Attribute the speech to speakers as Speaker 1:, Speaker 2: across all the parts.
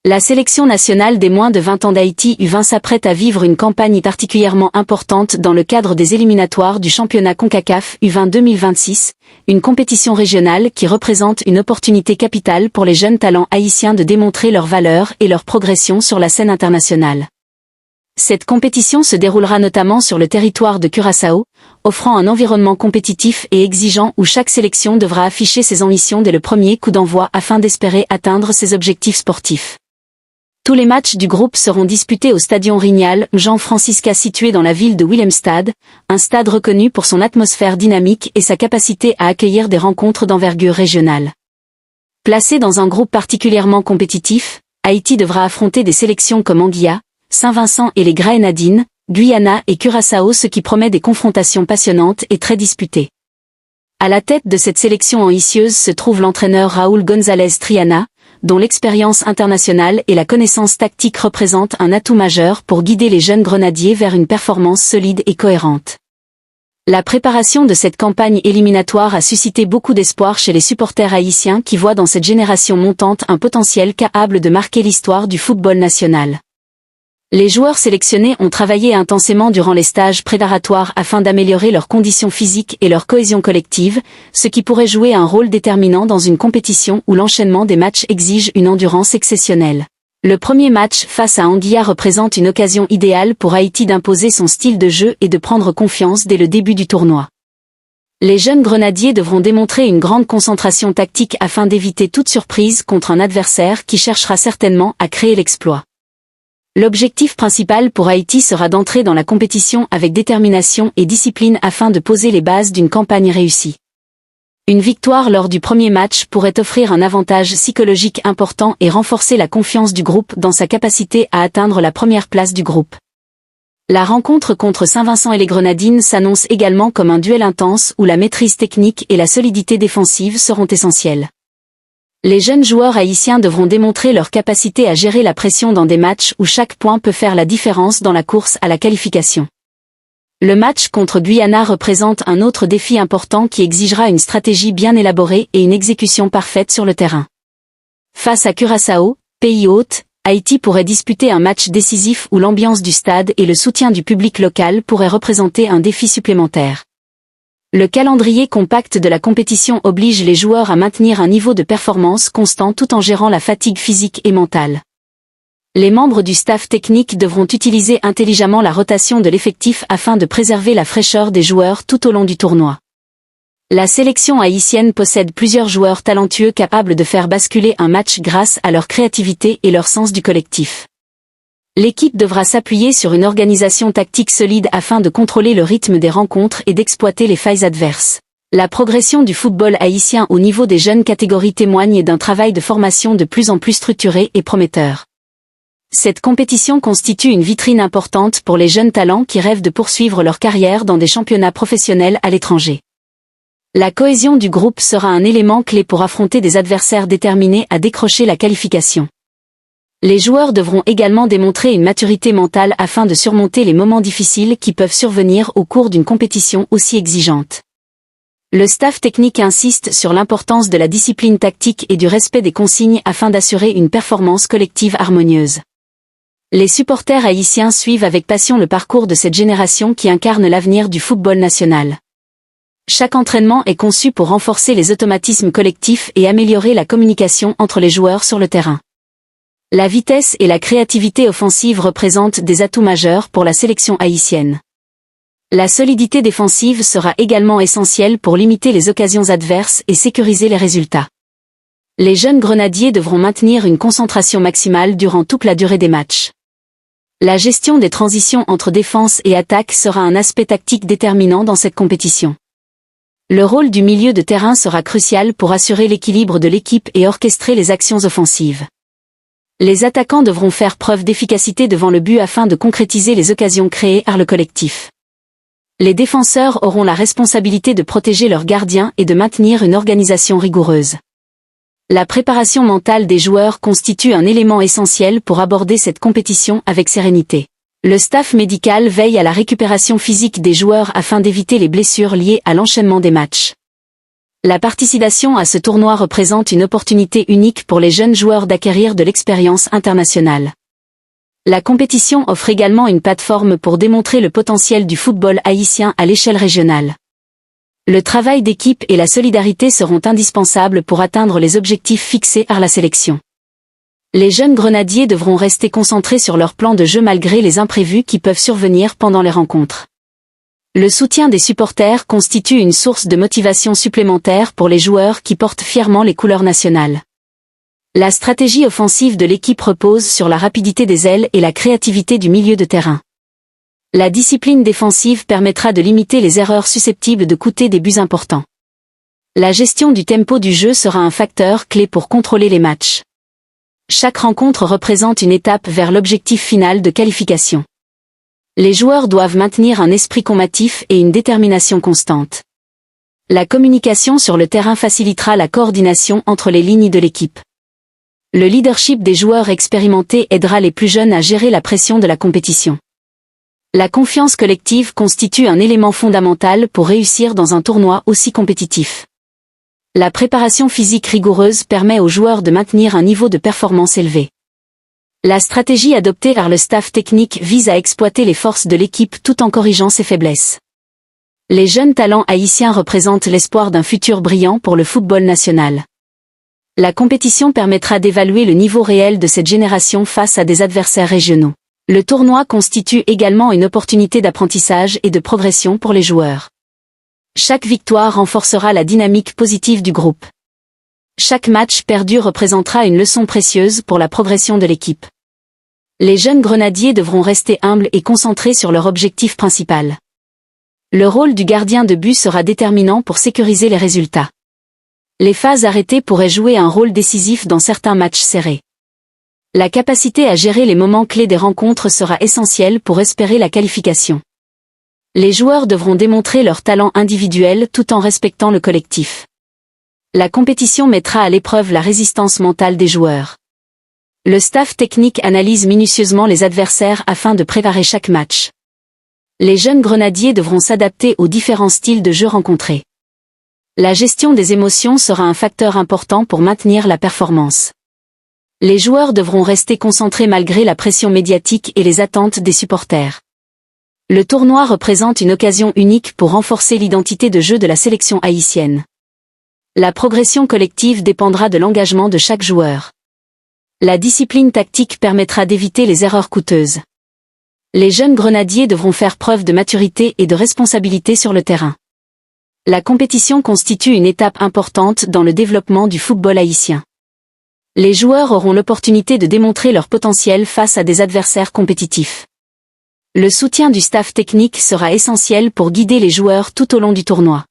Speaker 1: La sélection nationale des moins de 20 ans d'Haïti U20 s'apprête à vivre une campagne particulièrement importante dans le cadre des éliminatoires du championnat CONCACAF U20 2026, une compétition régionale qui représente une opportunité capitale pour les jeunes talents haïtiens de démontrer leur valeur et leur progression sur la scène internationale. Cette compétition se déroulera notamment sur le territoire de Curaçao, offrant un environnement compétitif et exigeant où chaque sélection devra afficher ses ambitions dès le premier coup d'envoi afin d'espérer atteindre ses objectifs sportifs. Tous les matchs du groupe seront disputés au Stadion Rignal Jean Francisca situé dans la ville de Willemstad, un stade reconnu pour son atmosphère dynamique et sa capacité à accueillir des rencontres d'envergure régionale. Placé dans un groupe particulièrement compétitif, Haïti devra affronter des sélections comme Anguilla, Saint-Vincent et les Grenadines, Guyana et Curaçao, ce qui promet des confrontations passionnantes et très disputées. À la tête de cette sélection ambitieuse se trouve l'entraîneur Raúl González Triana, dont l'expérience internationale et la connaissance tactique représentent un atout majeur pour guider les jeunes grenadiers vers une performance solide et cohérente. La préparation de cette campagne éliminatoire a suscité beaucoup d'espoir chez les supporters haïtiens qui voient dans cette génération montante un potentiel capable de marquer l'histoire du football national. Les joueurs sélectionnés ont travaillé intensément durant les stages préparatoires afin d'améliorer leurs conditions physiques et leur cohésion collective, ce qui pourrait jouer un rôle déterminant dans une compétition où l'enchaînement des matchs exige une endurance exceptionnelle. Le premier match face à Anguilla représente une occasion idéale pour Haïti d'imposer son style de jeu et de prendre confiance dès le début du tournoi. Les jeunes grenadiers devront démontrer une grande concentration tactique afin d'éviter toute surprise contre un adversaire qui cherchera certainement à créer l'exploit. L'objectif principal pour Haïti sera d'entrer dans la compétition avec détermination et discipline afin de poser les bases d'une campagne réussie. Une victoire lors du premier match pourrait offrir un avantage psychologique important et renforcer la confiance du groupe dans sa capacité à atteindre la première place du groupe. La rencontre contre Saint-Vincent et les Grenadines s'annonce également comme un duel intense où la maîtrise technique et la solidité défensive seront essentielles. Les jeunes joueurs haïtiens devront démontrer leur capacité à gérer la pression dans des matchs où chaque point peut faire la différence dans la course à la qualification. Le match contre Guyana représente un autre défi important qui exigera une stratégie bien élaborée et une exécution parfaite sur le terrain. Face à Curaçao, pays hôte, Haïti pourrait disputer un match décisif où l'ambiance du stade et le soutien du public local pourraient représenter un défi supplémentaire. Le calendrier compact de la compétition oblige les joueurs à maintenir un niveau de performance constant tout en gérant la fatigue physique et mentale. Les membres du staff technique devront utiliser intelligemment la rotation de l'effectif afin de préserver la fraîcheur des joueurs tout au long du tournoi. La sélection haïtienne possède plusieurs joueurs talentueux capables de faire basculer un match grâce à leur créativité et leur sens du collectif. L'équipe devra s'appuyer sur une organisation tactique solide afin de contrôler le rythme des rencontres et d'exploiter les failles adverses. La progression du football haïtien au niveau des jeunes catégories témoigne d'un travail de formation de plus en plus structuré et prometteur. Cette compétition constitue une vitrine importante pour les jeunes talents qui rêvent de poursuivre leur carrière dans des championnats professionnels à l'étranger. La cohésion du groupe sera un élément clé pour affronter des adversaires déterminés à décrocher la qualification. Les joueurs devront également démontrer une maturité mentale afin de surmonter les moments difficiles qui peuvent survenir au cours d'une compétition aussi exigeante. Le staff technique insiste sur l'importance de la discipline tactique et du respect des consignes afin d'assurer une performance collective harmonieuse. Les supporters haïtiens suivent avec passion le parcours de cette génération qui incarne l'avenir du football national. Chaque entraînement est conçu pour renforcer les automatismes collectifs et améliorer la communication entre les joueurs sur le terrain. La vitesse et la créativité offensive représentent des atouts majeurs pour la sélection haïtienne. La solidité défensive sera également essentielle pour limiter les occasions adverses et sécuriser les résultats. Les jeunes grenadiers devront maintenir une concentration maximale durant toute la durée des matchs. La gestion des transitions entre défense et attaque sera un aspect tactique déterminant dans cette compétition. Le rôle du milieu de terrain sera crucial pour assurer l'équilibre de l'équipe et orchestrer les actions offensives. Les attaquants devront faire preuve d'efficacité devant le but afin de concrétiser les occasions créées par le collectif. Les défenseurs auront la responsabilité de protéger leurs gardiens et de maintenir une organisation rigoureuse. La préparation mentale des joueurs constitue un élément essentiel pour aborder cette compétition avec sérénité. Le staff médical veille à la récupération physique des joueurs afin d'éviter les blessures liées à l'enchaînement des matchs. La participation à ce tournoi représente une opportunité unique pour les jeunes joueurs d'acquérir de l'expérience internationale. La compétition offre également une plateforme pour démontrer le potentiel du football haïtien à l'échelle régionale. Le travail d'équipe et la solidarité seront indispensables pour atteindre les objectifs fixés par la sélection. Les jeunes grenadiers devront rester concentrés sur leur plan de jeu malgré les imprévus qui peuvent survenir pendant les rencontres. Le soutien des supporters constitue une source de motivation supplémentaire pour les joueurs qui portent fièrement les couleurs nationales. La stratégie offensive de l'équipe repose sur la rapidité des ailes et la créativité du milieu de terrain. La discipline défensive permettra de limiter les erreurs susceptibles de coûter des buts importants. La gestion du tempo du jeu sera un facteur clé pour contrôler les matchs. Chaque rencontre représente une étape vers l'objectif final de qualification. Les joueurs doivent maintenir un esprit combatif et une détermination constante. La communication sur le terrain facilitera la coordination entre les lignes de l'équipe. Le leadership des joueurs expérimentés aidera les plus jeunes à gérer la pression de la compétition. La confiance collective constitue un élément fondamental pour réussir dans un tournoi aussi compétitif. La préparation physique rigoureuse permet aux joueurs de maintenir un niveau de performance élevé. La stratégie adoptée par le staff technique vise à exploiter les forces de l'équipe tout en corrigeant ses faiblesses. Les jeunes talents haïtiens représentent l'espoir d'un futur brillant pour le football national. La compétition permettra d'évaluer le niveau réel de cette génération face à des adversaires régionaux. Le tournoi constitue également une opportunité d'apprentissage et de progression pour les joueurs. Chaque victoire renforcera la dynamique positive du groupe. Chaque match perdu représentera une leçon précieuse pour la progression de l'équipe. Les jeunes grenadiers devront rester humbles et concentrés sur leur objectif principal. Le rôle du gardien de but sera déterminant pour sécuriser les résultats. Les phases arrêtées pourraient jouer un rôle décisif dans certains matchs serrés. La capacité à gérer les moments clés des rencontres sera essentielle pour espérer la qualification. Les joueurs devront démontrer leur talent individuel tout en respectant le collectif. La compétition mettra à l'épreuve la résistance mentale des joueurs. Le staff technique analyse minutieusement les adversaires afin de préparer chaque match. Les jeunes grenadiers devront s'adapter aux différents styles de jeu rencontrés. La gestion des émotions sera un facteur important pour maintenir la performance. Les joueurs devront rester concentrés malgré la pression médiatique et les attentes des supporters. Le tournoi représente une occasion unique pour renforcer l'identité de jeu de la sélection haïtienne. La progression collective dépendra de l'engagement de chaque joueur. La discipline tactique permettra d'éviter les erreurs coûteuses. Les jeunes grenadiers devront faire preuve de maturité et de responsabilité sur le terrain. La compétition constitue une étape importante dans le développement du football haïtien. Les joueurs auront l'opportunité de démontrer leur potentiel face à des adversaires compétitifs. Le soutien du staff technique sera essentiel pour guider les joueurs tout au long du tournoi.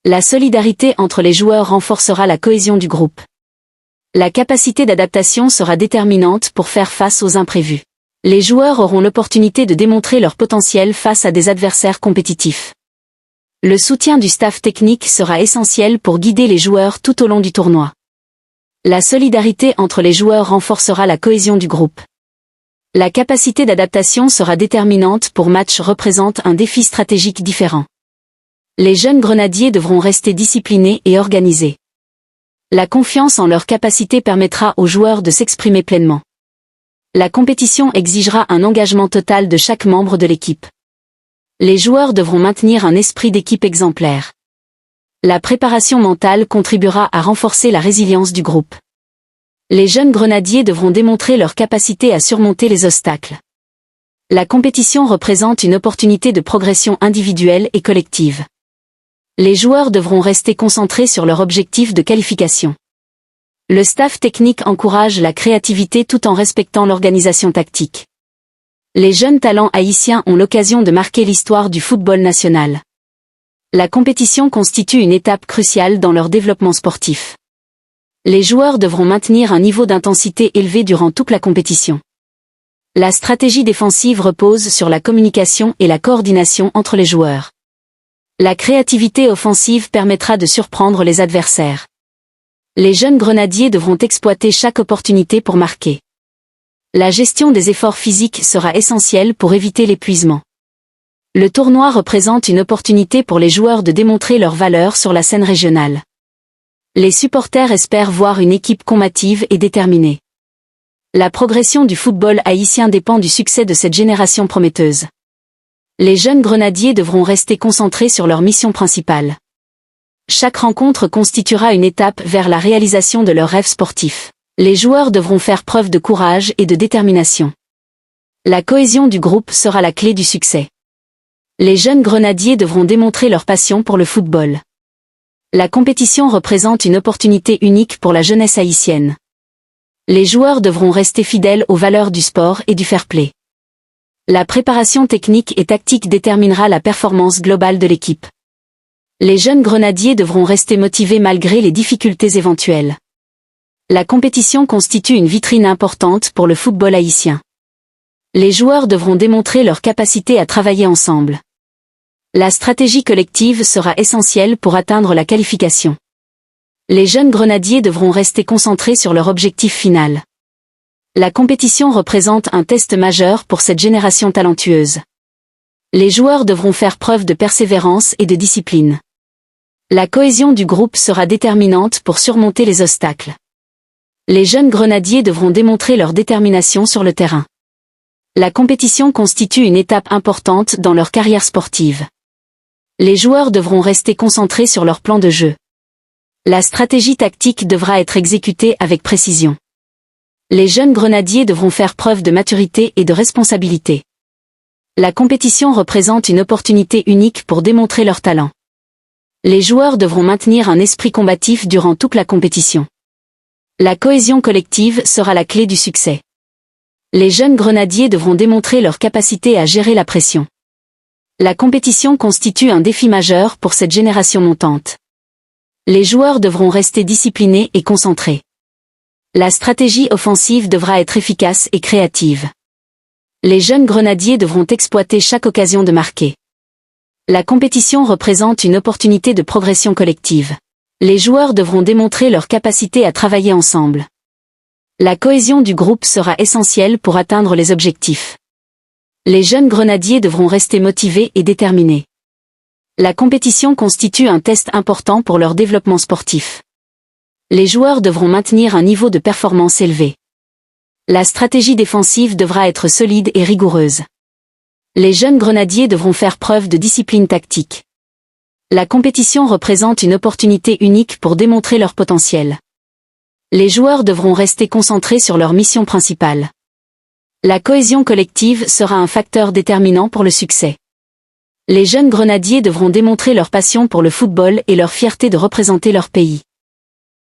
Speaker 1: La solidarité entre les joueurs renforcera la cohésion du groupe. La capacité d'adaptation sera déterminante pour faire face aux imprévus. Les joueurs auront l'opportunité de démontrer leur potentiel face à des adversaires compétitifs. Le soutien du staff technique sera essentiel pour guider les joueurs tout au long du tournoi. La solidarité entre les joueurs renforcera la cohésion du groupe. La capacité d'adaptation sera déterminante pour match représente un défi stratégique différent. Les jeunes grenadiers devront rester disciplinés et organisés. La confiance en leur capacité permettra aux joueurs de s'exprimer pleinement. La compétition exigera un engagement total de chaque membre de l'équipe. Les joueurs devront maintenir un esprit d'équipe exemplaire. La préparation mentale contribuera à renforcer la résilience du groupe. Les jeunes grenadiers devront démontrer leur capacité à surmonter les obstacles. La compétition représente une opportunité de progression individuelle et collective. Les joueurs devront rester concentrés sur leur objectif de qualification. Le staff technique encourage la créativité tout en respectant l'organisation tactique. Les jeunes talents haïtiens ont l'occasion de marquer l'histoire du football national. La compétition constitue une étape cruciale dans leur développement sportif. Les joueurs devront maintenir un niveau d'intensité élevé durant toute la compétition. La stratégie défensive repose sur la communication et la coordination entre les joueurs. La créativité offensive permettra de surprendre les adversaires. Les jeunes grenadiers devront exploiter chaque opportunité pour marquer. La gestion des efforts physiques sera essentielle pour éviter l'épuisement. Le tournoi représente une opportunité pour les joueurs de démontrer leur valeur sur la scène régionale. Les supporters espèrent voir une équipe combative et déterminée. La progression du football haïtien dépend du succès de cette génération prometteuse. Les jeunes grenadiers devront rester concentrés sur leur mission principale. Chaque rencontre constituera une étape vers la réalisation de leurs rêves sportifs. Les joueurs devront faire preuve de courage et de détermination. La cohésion du groupe sera la clé du succès. Les jeunes grenadiers devront démontrer leur passion pour le football. La compétition représente une opportunité unique pour la jeunesse haïtienne. Les joueurs devront rester fidèles aux valeurs du sport et du fair-play. La préparation technique et tactique déterminera la performance globale de l'équipe. Les jeunes grenadiers devront rester motivés malgré les difficultés éventuelles. La compétition constitue une vitrine importante pour le football haïtien. Les joueurs devront démontrer leur capacité à travailler ensemble. La stratégie collective sera essentielle pour atteindre la qualification. Les jeunes grenadiers devront rester concentrés sur leur objectif final. La compétition représente un test majeur pour cette génération talentueuse. Les joueurs devront faire preuve de persévérance et de discipline. La cohésion du groupe sera déterminante pour surmonter les obstacles. Les jeunes grenadiers devront démontrer leur détermination sur le terrain. La compétition constitue une étape importante dans leur carrière sportive. Les joueurs devront rester concentrés sur leur plan de jeu. La stratégie tactique devra être exécutée avec précision. Les jeunes grenadiers devront faire preuve de maturité et de responsabilité. La compétition représente une opportunité unique pour démontrer leur talent. Les joueurs devront maintenir un esprit combatif durant toute la compétition. La cohésion collective sera la clé du succès. Les jeunes grenadiers devront démontrer leur capacité à gérer la pression. La compétition constitue un défi majeur pour cette génération montante. Les joueurs devront rester disciplinés et concentrés. La stratégie offensive devra être efficace et créative. Les jeunes grenadiers devront exploiter chaque occasion de marquer. La compétition représente une opportunité de progression collective. Les joueurs devront démontrer leur capacité à travailler ensemble. La cohésion du groupe sera essentielle pour atteindre les objectifs. Les jeunes grenadiers devront rester motivés et déterminés. La compétition constitue un test important pour leur développement sportif. Les joueurs devront maintenir un niveau de performance élevé. La stratégie défensive devra être solide et rigoureuse. Les jeunes grenadiers devront faire preuve de discipline tactique. La compétition représente une opportunité unique pour démontrer leur potentiel. Les joueurs devront rester concentrés sur leur mission principale. La cohésion collective sera un facteur déterminant pour le succès. Les jeunes grenadiers devront démontrer leur passion pour le football et leur fierté de représenter leur pays.